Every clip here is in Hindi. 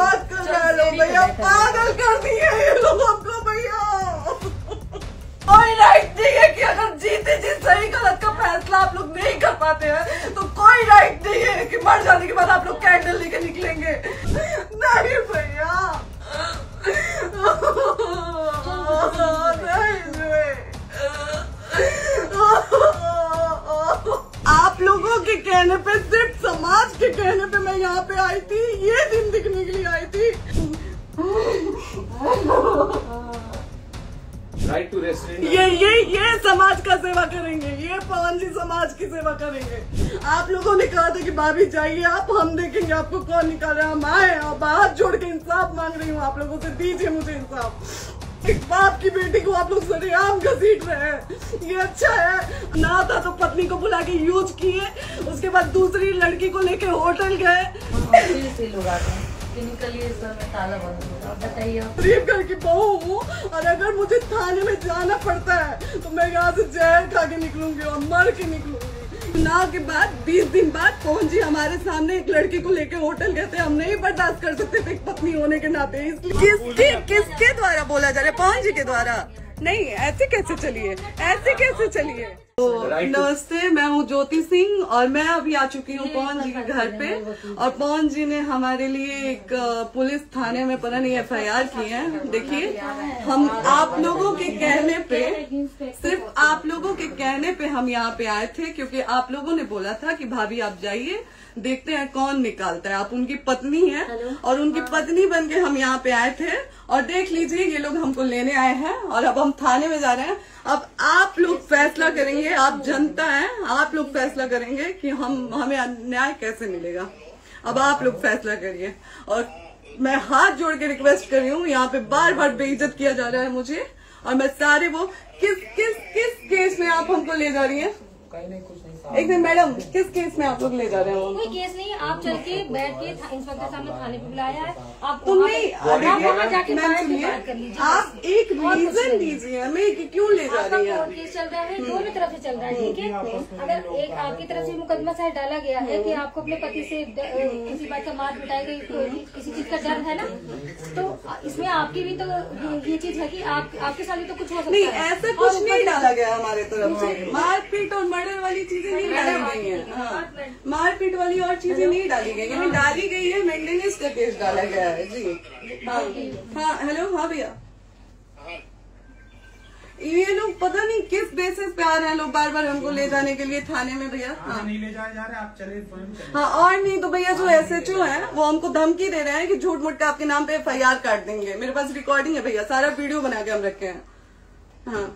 मत कर रहे लोग भैया, पागल कर दिए ये लोग हमको भैया। कोई राइट नहीं है कि अगर जीते जी सही गलत का फैसला आप लोग नहीं कर पाते हैं तो कोई राइट नहीं है कि मर जाने के बाद आप लोग कैंडल लेके निकलेंगे। नहीं भैया आप लोगों के कहने पे, सिर्फ समाज के कहने पे मैं यहाँ पे आई थी, ये दिन दिखने के लिए आई थी। राइट टू रेस्टोरेंट, ये समाज का सेवा करेंगे, ये पवन जी समाज की सेवा करेंगे। आप लोगों ने कहा था कि भाभी जाइए आप, हम देखेंगे आपको कौन निकाल रहा है। हम आए और हाथ जोड़ के इंसाफ मांग रही हूँ आप लोगों से, दीजिए मुझे इंसाफ। एक बाप की बेटी को आप लोग सरेआम घसीट रहे हैं, ये अच्छा है? ना था तो पत्नी को बुला के यूज किए, उसके बाद दूसरी लड़की को लेके होटल गए। ताला बंद होगा, बताइए। गरीब घर की बहू हूँ और अगर मुझे थाने में जाना पड़ता है तो मैं यहाँ से जहर खा के निकलूंगी और मर के निकलूंगी। चुनाव के बाद 20 दिन बाद पवन जी हमारे सामने एक लड़की को लेके होटल गए थे, हम नहीं बर्दाश्त कर सकते थे एक पत्नी होने के नाते। इसलिए किसके द्वारा बोला जा रहा है? पवन जी के द्वारा? नहीं, ऐसे कैसे चलिए, ऐसे कैसे चलिए। तो नमस्ते, मैं हूँ ज्योति सिंह और मैं अभी आ चुकी हूँ पवन जी के घर पे। और पवन जी ने हमारे लिए एक पुलिस थाने में पता नहीं FIR की है। देखिए, हम आप लोगों के कहने पे, सिर्फ आप लोगों के कहने पे हम यहाँ पे आए थे, क्योंकि आप लोगों ने बोला था कि भाभी आप जाइए, देखते हैं कौन निकालता है। आप उनकी पत्नी हैं और उनकी पत्नी बन के हम यहाँ पे आए थे। और देख लीजिए, ये लोग हमको लेने आए हैं और अब हम थाने में जा रहे हैं। अब आप लोग फैसला करेंगे, आप जनता हैं, आप लोग फैसला करेंगे कि हमें न्याय कैसे मिलेगा। अब आप लोग फैसला करिए। और मैं हाथ जोड़ के रिक्वेस्ट कर रही हूँ, यहाँ पे बार बार बेइज्जत किया जा रहा है मुझे। और मैं सारे वो किस केस में आप हमको ले जा रही हैं? एक मिनट मैडम, किस केस में आप लोग ले जा रहे हो? कोई केस नहीं, आप चल के बैठ के इंस्पेक्टर साहब ने थाने पे बुलाया है। आप तुम नहीं, जाके बात कर लीजिए। आप एक रीजन दीजिए हमें कि क्यों ले जा रही है। कोर्ट केस चल रहा है, दोनों तरफ से चल रहा है, ठीक है। अगर एक आपकी तरफ से मुकदमा शायद डाला गया है कि आपको अपने पति से किसी बात का मार पिटाई गई, किसी चीज का डर है ना, तो इसमें आपकी भी तो ये चीज है कि आपके साथ भी तो कुछ हो सकता है। नहीं, ऐसा कुछ नहीं डाला गया हमारे तरफ से। मारपीट और मर्डर वाली चीजें नहीं डाली गई है। हाँ, मारपीट वाली और चीजें नहीं डाली गई है। डाली गई है मेंटेनेंस का केस डाला गया है जी। हाँ हेलो, हाँ भैया, ये लोग पता नहीं किस बेसिस पे आ रहे हैं लोग बार बार हमको ले जाने के लिए थाने में भैया। हाँ, नहीं ले जाए जा रहे, आप चले। हाँ, और नहीं तो भैया जो SHO है वो हमको धमकी दे रहे हैं कि झूठ मूठ का आपके नाम पे FIR काट देंगे। मेरे पास रिकॉर्डिंग है भैया, सारा वीडियो बना के हम रखे हैं। हाँ,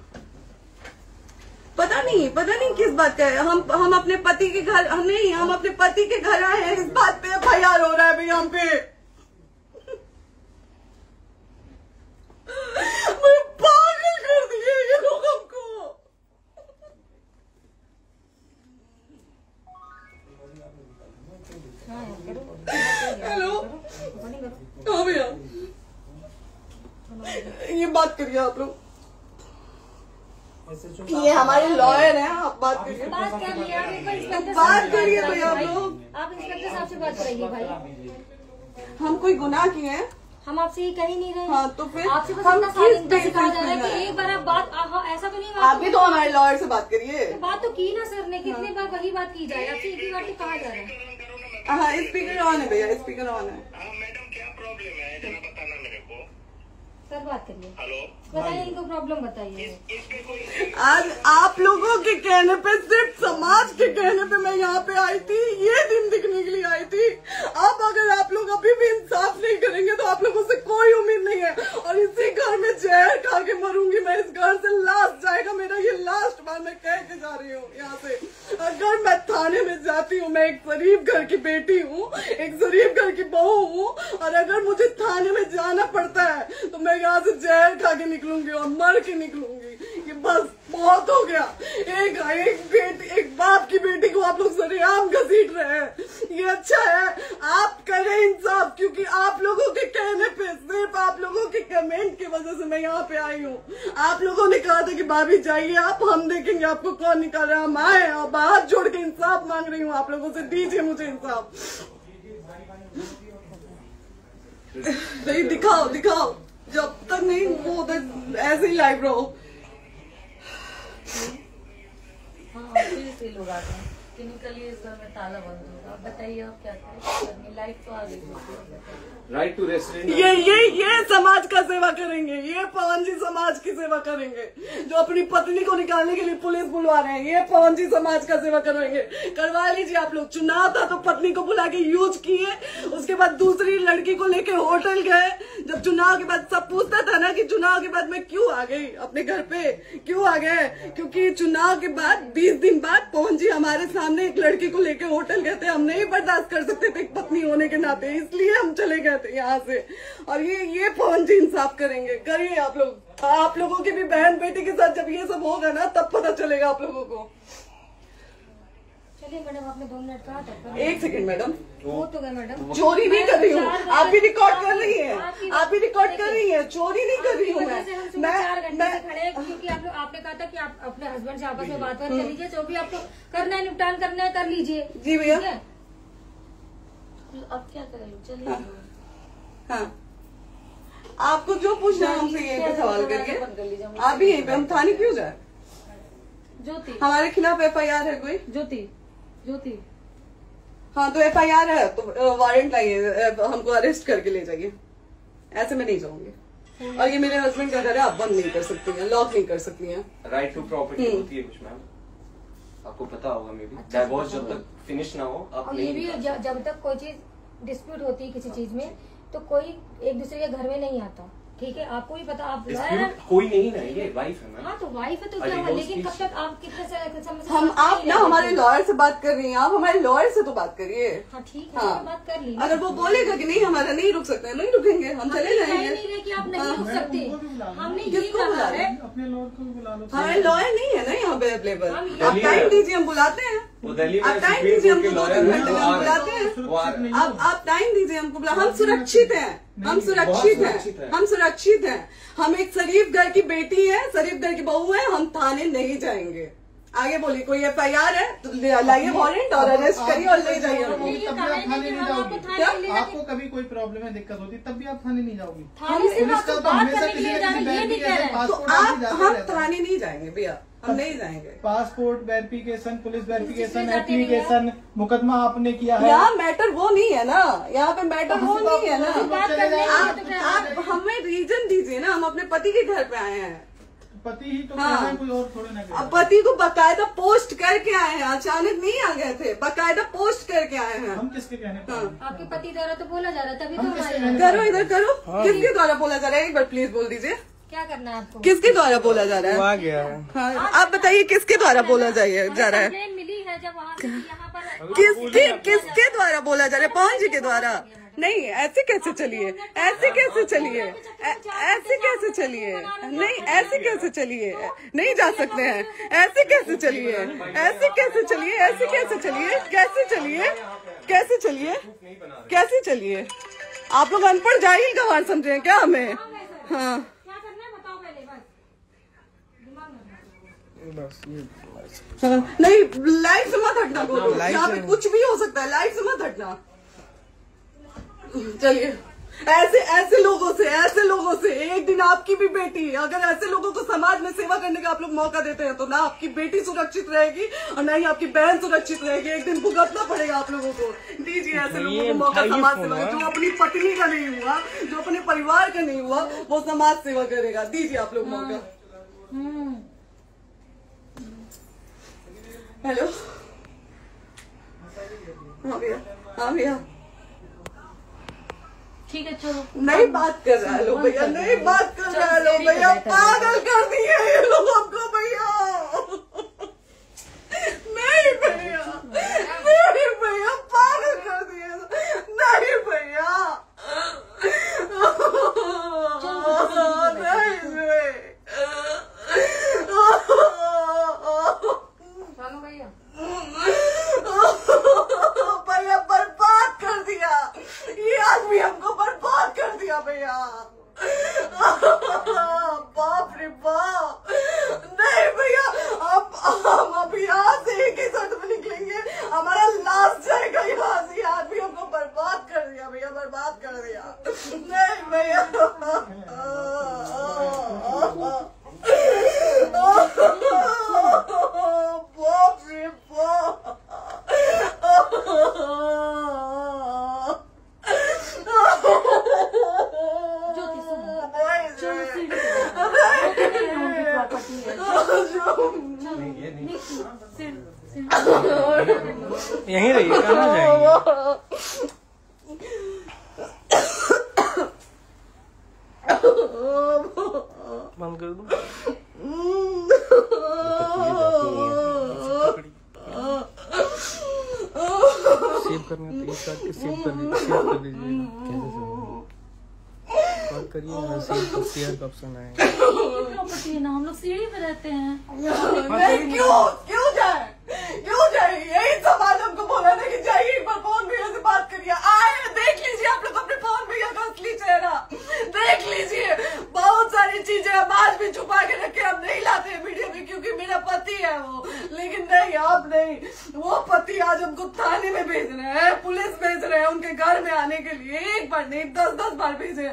पता नहीं किस बात का है। हम अपने पति के घर, हम अपने पति के घर आए हैं, इस बात पे FIR हो रहा है भैया हम पे। पागल कर दिए ये लोग हमको। हेलो, हाँ भैया, ये बात करिए आप लोग। ये हमारे लॉयर हैं, आप बात करिए। बात कर लिया, बात करिए भैया आप लोग। आप इंस्पेक्टर साहब से बात करेंगे भाई। हम कोई गुनाह किए हैं? हम आपसे ये कह ही नहीं रहे। हाँ, तो फिर आपसे बस हम इतना सिखाया जा रहा है कि एक बार आप बात, ऐसा तो नहीं। आप भी तो हमारे लॉयर से बात करिए। तो बात तो की ना सर ने, कितनी बार वही बात की जाए, आपसे एक ही बार तो कहा जा रहा है। हाँ, स्पीकर ऑन है भैया, स्पीकर ऑन है। मैडम क्या प्रॉब्लम है जरा बताना मेरे को। सर बात करिए। हेलो, बताइए, इनको प्रॉब्लम बताइए। आज आप लोगों के कहने पे, सिर्फ समाज के कहने पे मैं यहाँ पे आई थी, ये दिन दिखने के लिए आई थी। अब अगर आप लोग अभी भी इंसाफ नहीं करेंगे तो आप लोगों से कोई उम्मीद नहीं है। और इसी घर में जहर खा के मरूंगी मैं, इस घर से लास्ट जाएगा मेरा, ये लास्ट बार मैं कह के जा रही हूँ यहाँ से। अगर मैं थाने में जाती हूँ, मैं एक गरीब घर की बेटी हूँ, एक गरीब घर की बहू हूँ, और अगर मुझे थाने में जाना पड़ता है तो मैं यहाँ से जहर खा के निकलूंगी और मर के निकलूंगी। ये बस बहुत हो गया। एक बाप की बेटी को आप लोग सरेआम घसीट रहे हैं, ये अच्छा है? आप करें इंसाफ, क्योंकि आप लोगों के कहने पे, सिर्फ आप लोगों के कमेंट की वजह से मैं यहाँ पे आई हूँ। आप लोगों ने कहा था कि भाभी जाइए आप, हम देखेंगे आपको कौन निकाल रहा है। हम आए और हाथ जोड़ के इंसाफ मांग रही हूँ आप लोगों से, दीजिए मुझे इंसाफ। नहीं दिखाओ दिखाओ, जब तक नहीं वो उधर ऐसे ही लाइव रहो। हाँ फिर से लोग आते हैं कि निकलिए, इस घर में ताला बंद होगा। आप बताइए आप क्या करें, लाइफ तो आ गई। राइट टू रेस्टोरेंट, ये समाज का सेवा करेंगे, ये पवन जी समाज की सेवा करेंगे। जो अपनी पत्नी को निकालने के लिए पुलिस बुलवा रहे हैं, ये पवन जी समाज का सेवा करेंगे। करवा लीजिए आप लोग। चुनाव था तो पत्नी को बुला के यूज किए, उसके बाद दूसरी लड़की को लेके होटल गए। जब चुनाव के बाद सब पूछता था ना कि चुनाव के बाद मैं क्यों आ गई अपने घर पे, क्यों आ गए, क्योंकि चुनाव के बाद 20 दिन बाद पवन जी हमारे सामने एक लड़की को लेके होटल गए थे। हम नहीं बर्दाश्त कर सकते थे पत्नी होने के नाते, इसलिए हम चले गए थे यहाँ से। और ये पवन जी इंसाफ करेंगे। करिए आप लोग। आप लोगों की भी बहन बेटी के साथ जब ये सब होगा ना, तब पता चलेगा आप लोगों को। चलिए मैडम, आपने 2 मिनट कहा था। 1 सेकंड मैडम, हो तो गए मैडम। चोरी नहीं कर रही हूँ, आप भी रिकॉर्ड कर रही हैं, आप भी रिकॉर्ड कर रही हैं। चोरी नहीं कर रही हूँ मैं। 4 घंटे से खड़े, क्योंकि आपने कहा था कि आप अपने हस्बैंड से आपस में बात कर लीजिए, जो भी आपको करना है, निपटान करना है कर लीजिए। जी भैया। अब क्या करें, चलिए। हाँ, आपको जो पूछना है हमसे यही पे सवाल करिए। आप भी यहीं पे, हम थाने क्यों जाए? ज्योति, हमारे खिलाफ FIR है कोई? ज्योति, हाँ तो FIR है तो वारंट लाइए, हमको अरेस्ट करके ले जाइए। ऐसे में नहीं जाऊंगी। और ये मेरे हस्बैंड का घर है, आप बंद नहीं कर सकती हैं, लॉक नहीं कर सकती हैं। राइट टू प्रॉपर्टी होती है कुछ मैम, आपको पता होगा। मे बी डाइवोर्स जब तक फिनिश ना हो आप और ये भी जब तक कोई चीज डिस्प्यूट होती है किसी चीज में, तो कोई एक दूसरे के घर में नहीं आता। ठीक है, आपको भी पता, आप कोई नहीं ना, ये वाइफ है मैम। हाँ तो वाइफ है तो क्या हुआ, लेकिन कब तक आप कितने हम आप ना हमारे लॉयर से बात कर रही हैं, आप हमारे लॉयर से तो बात करिए। हाँ ठीक है, हाँ। बात कर ली। अगर वो बोलेगा कि नहीं हमारा नहीं रुक सकते, नहीं रुकेंगे, हम चले जाएंगे। नहीं रहे कि आप नहीं रुक सकते, हमने ये किसको बुला कहा रहे? है। अपने लॉर्ड को भी बुला लो। हमारे लॉयर नहीं है ना यहाँ पे अवेलेबल। आप दिल्ली टाइम में। दीजिए, हम बुलाते हैं। वो दिल्ली में आप टाइम सुप्रीम दीजिए, कोर्ट के हमको 2 लॉयर घंटे में हम बुलाते हैं। हैं। आप टाइम दीजिए हमको बुला। हम सुरक्षित हैं, हम सुरक्षित हैं, हम सुरक्षित हैं। हम एक शरीफ घर की बेटी है, शरीफ घर की बहू है, हम थाने नहीं जाएंगे। आगे बोलिए, कोई FIR है तो लाइए वारंट और अरेस्ट करिए और ले जाइए हमको। तब भी आप थाने नहीं जाओगी। क्या? आपको कभी कोई प्रॉब्लम है, दिक्कत होती, तब भी आप थाने नहीं जाओगी। थाने से पुलिस का तो बात हमेशा करने के किसी लिए न जाना, किसी ये नहीं कह रहे हैं। तो हम थाने नहीं जाएंगे भैया, हम नहीं जाएंगे। Passport verification, police verification, application, मुकदमा आपने किया है। यहाँ मैटर वो नहीं है ना, यहाँ पे मैटर वो नहीं है ना। बात करने आप हमें रीजन दीजिए ना, हम अपने पति के घर पे आए हैं। पति ही तो हाँ। कह रहे हैं, कोई और थोड़े ना कह रहे हैं। अब पति को बकायदा पोस्ट करके आए हैं, अचानक नहीं आ गए थे, बकायदा पोस्ट करके आए हैं। हम किसके कहने पर आए? आपके पति द्वारा तो बोला जा रहा है, तभी तो हम किसके हमारे कहने करो इधर करो। किसके द्वारा बोला जा रहा है, एक बार प्लीज बोल दीजिए। क्या करना है आपको? किसके द्वारा बोला जा रहा है? आ गया है। हाँ, आप बताइए किसके द्वारा बोला जा रहा है? कंप्लेन मिली है जब वहाँ से यहाँ पर किसके द्वारा बोला जा रहा है? पवन जी के द्वारा? नहीं, ऐसे कैसे चलिए, ऐसे कैसे चलिए, ऐसे कैसे चलिए, नहीं ऐसे कैसे चलिए, नहीं जा सकते हैं। ऐसे कैसे चलिए, ऐसे कैसे चलिए, ऐसे कैसे चलिए, कैसे चलिए, कैसे चलिए, कैसे चलिए? आप लोग अनपढ़ जाहिल गंवार समझे हैं क्या हमें? हाँ क्या करना है बताओ पहले, बस हाँ, नहीं लाइफ से मत हटना, बोलो यहाँ पे कुछ भी हो सकता है, लाइफ से मत हटना। चलिए, ऐसे लोगों से एक दिन आपकी भी बेटी, अगर ऐसे लोगों को समाज में सेवा करने का आप लोग मौका देते हैं तो ना आपकी बेटी सुरक्षित रहेगी और ना ही आपकी बहन सुरक्षित रहेगी। एक दिन भुगतना पड़ेगा आप लोगों को। दीजिए ऐसे लोगों को मौका समाज सेवा का। जो अपनी पत्नी का नहीं हुआ, जो अपने परिवार का नहीं हुआ, वो समाज सेवा करेगा। दीजिए आप लोग मौका। हेलो, हाँ भैया, हाँ भैया, ठीक है चलो। नहीं बात कर रहा है लो भैया, नहीं बात कर रहा है लो भैया, पागल कर दिए ये लोग हमको भैया। नहीं भैया, नहीं भैया, पागल कर दिए, नहीं भैया, नहीं चलो भैया, भैया बर्बाद कर दिया ये आदमी, हमको बर्बाद कर दिया भैया। बाप रे बाप, नहीं भैया, हम अब यहाँ से एक ही शर्त में निकलेंगे, हमारा लास्ट जाएगा यहाँ से। ये आदमी हमको बर्बाद कर दिया भैया, बर्बाद कर दिया। नहीं ये नहीं, सिर यहीं रहिए, कहाँ जाएंगे? बंद कर दो। सेव करना तो इस काट के सेव कर दीजिए, कॉल करिए, सेव शेयर का ऑप्शन है। प्रॉपर्टी है ना, हम लोग सीढ़ी पे रहते हैं। नहीं, क्यों जाए? यही समाज हमको बोला था कि जाइए एक बार पवन भैया से बात करिए। आए, देख लीजिए आप लोग अपने पवन भैया का असली चेहरा, देख लीजिए। बहुत सारी चीजें हम आज भी छुपा के रखे, हम नहीं लाते हैं मीडिया में, क्योंकि मेरा पति है वो। लेकिन नहीं, आप नहीं, वो पति आज हमको थाने में भेज रहे हैं, पुलिस भेज रहे हैं उनके घर में आने के लिए। एक बार नहीं, 10-10 बार भेजे।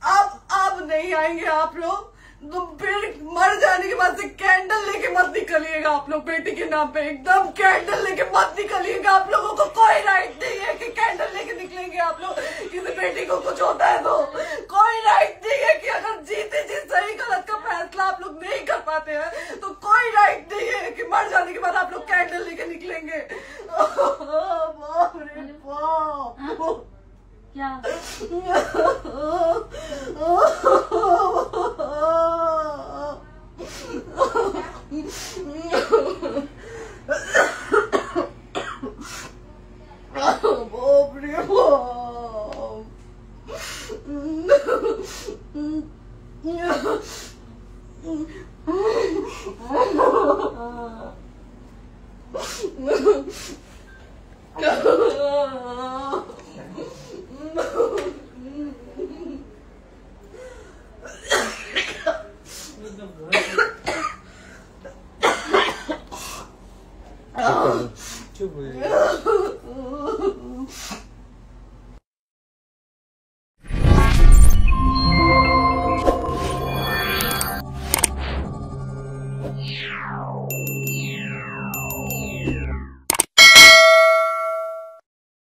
अब नहीं आएंगे आप लोग, तो फिर मर जाने के बाद से कैंडल लेके मत निकलिएगा आप लोग बेटी के नाम पे। एकदम कैंडल लेके मत निकलिएगा, आप लोगों को कोई राइट नहीं है कि कैंडल लेके निकलेंगे आप लोग। किसी बेटी को कुछ होता है तो कोई राइट नहीं है कि अगर जीते जी सही गलत का फैसला आप लोग नहीं कर पाते हैं तो कोई राइट नहीं है कि मर जाने के बाद आप लोग कैंडल लेके निकलेंगे। बाप रे बाप, क्या बाप रे चुप हो जाइए।